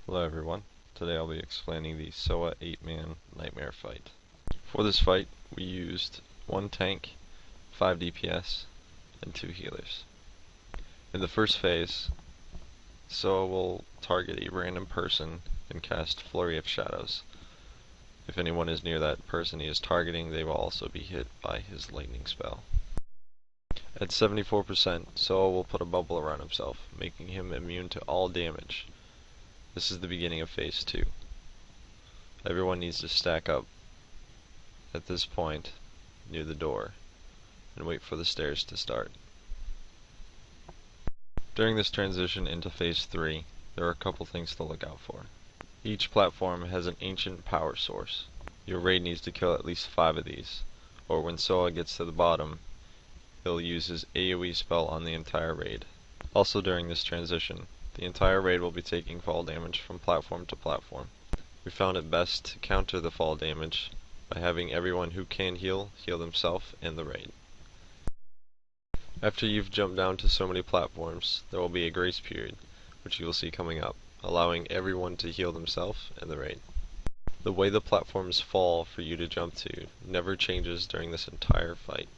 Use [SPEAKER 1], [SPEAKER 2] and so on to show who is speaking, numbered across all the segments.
[SPEAKER 1] Hello everyone. Today I'll be explaining the Soa 8-man Nightmare fight. For this fight, we used 1 tank, 5 DPS, and 2 healers. In the first phase, Soa will target a random person and cast Flurry of Shadows. If anyone is near that person he is targeting, they will also be hit by his lightning spell. At 74%, Soa will put a bubble around himself, making him immune to all damage. This is the beginning of phase 2. Everyone needs to stack up at this point near the door and wait for the stairs to start. During this transition into phase 3, there are a couple things to look out for. Each platform has an ancient power source. Your raid needs to kill at least 5 of these, or when Soa gets to the bottom, he'll use his AoE spell on the entire raid. Also during this transition, the entire raid will be taking fall damage from platform to platform. We found it best to counter the fall damage by having everyone who can heal themselves and the raid. After you've jumped down to so many platforms, there will be a grace period, which you will see coming up, allowing everyone to heal themselves and the raid. The way the platforms fall for you to jump to never changes during this entire fight.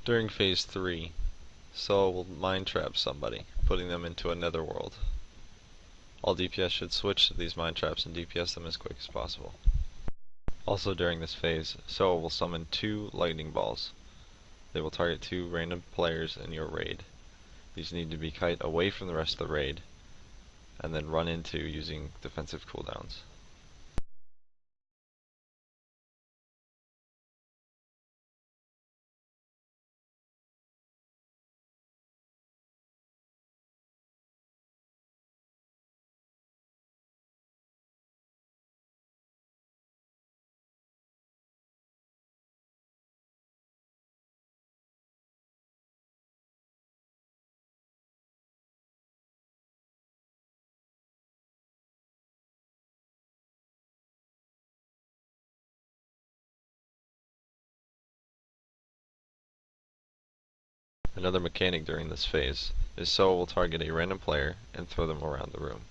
[SPEAKER 1] During phase 3, Soa will mind trap somebody, putting them into a netherworld. All DPS should switch to these mind traps and DPS them as quick as possible. Also during this phase, Soa will summon 2 lightning balls. They will target 2 random players in your raid. These need to be kite away from the rest of the raid, and then run into using defensive cooldowns. Another mechanic during this phase is Soa will target a random player and throw them around the room.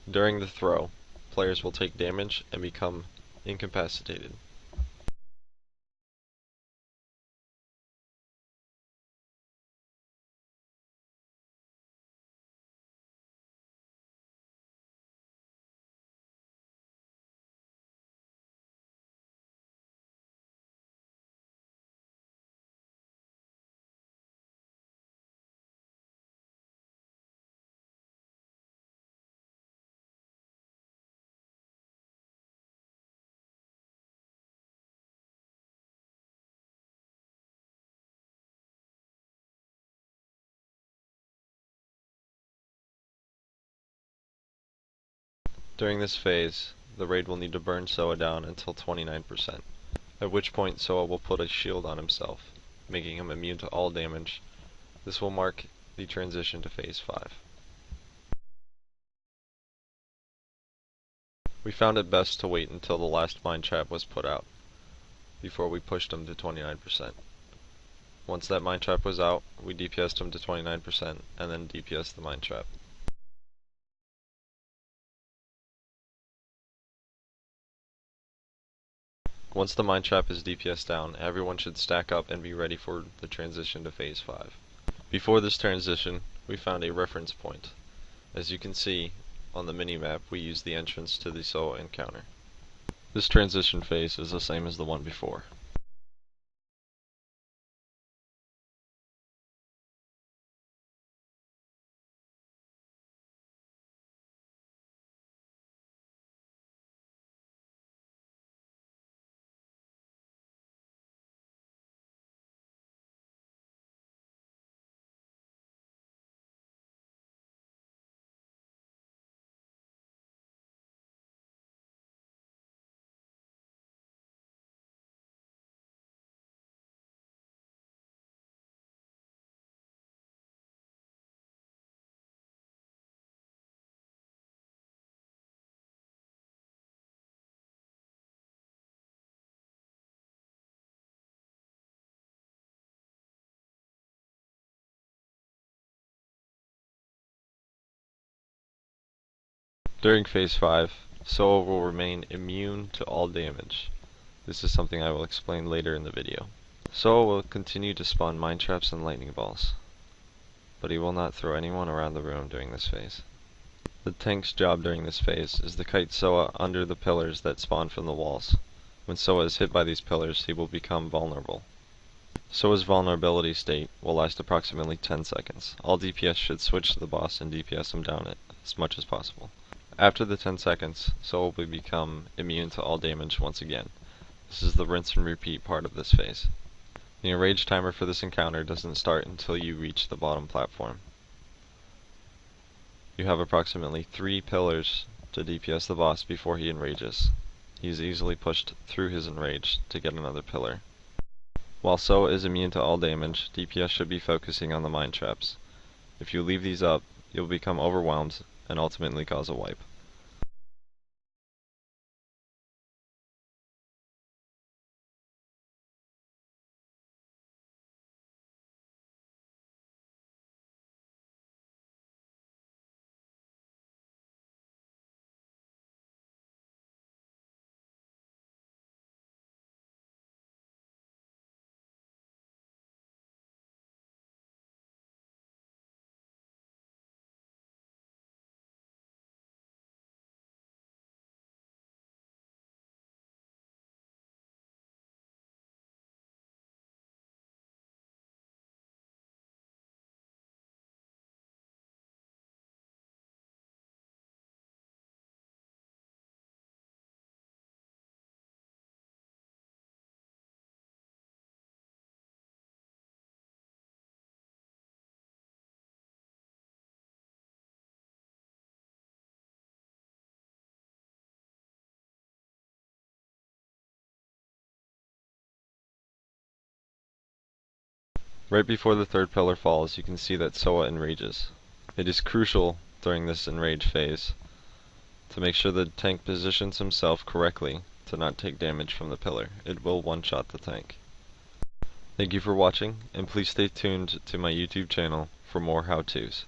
[SPEAKER 1] During the throw, players will take damage and become incapacitated. During this phase, the raid will need to burn Soa down until 29%, at which point Soa will put a shield on himself, making him immune to all damage. This will mark the transition to phase 5. We found it best to wait until the last mine trap was put out, before we pushed him to 29%. Once that mine trap was out, we DPS'd him to 29% and then DPS'd the mine trap. Once the mine trap is DPS down, everyone should stack up and be ready for the transition to phase 5. Before this transition, we found a reference point. As you can see on the minimap, we used the entrance to the Soa encounter. This transition phase is the same as the one before. During phase 5, Soa will remain immune to all damage. This is something I will explain later in the video. Soa will continue to spawn mine traps and lightning balls, but he will not throw anyone around the room during this phase. The tank's job during this phase is to kite Soa under the pillars that spawn from the walls. When Soa is hit by these pillars, he will become vulnerable. Soa's vulnerability state will last approximately 10 seconds. All DPS should switch to the boss and DPS him down as much as possible. After the 10 seconds, Soa will become immune to all damage once again. This is the rinse and repeat part of this phase. The enrage timer for this encounter doesn't start until you reach the bottom platform. You have approximately 3 pillars to DPS the boss before he enrages. He is easily pushed through his enrage to get another pillar. While Soa is immune to all damage, DPS should be focusing on the mine traps. If you leave these up, you'll become overwhelmed and ultimately cause a wipe. Right before the third pillar falls, you can see that Soa enrages. It is crucial during this enrage phase to make sure the tank positions himself correctly to not take damage from the pillar. It will one-shot the tank. Thank you for watching, and please stay tuned to my YouTube channel for more how-tos.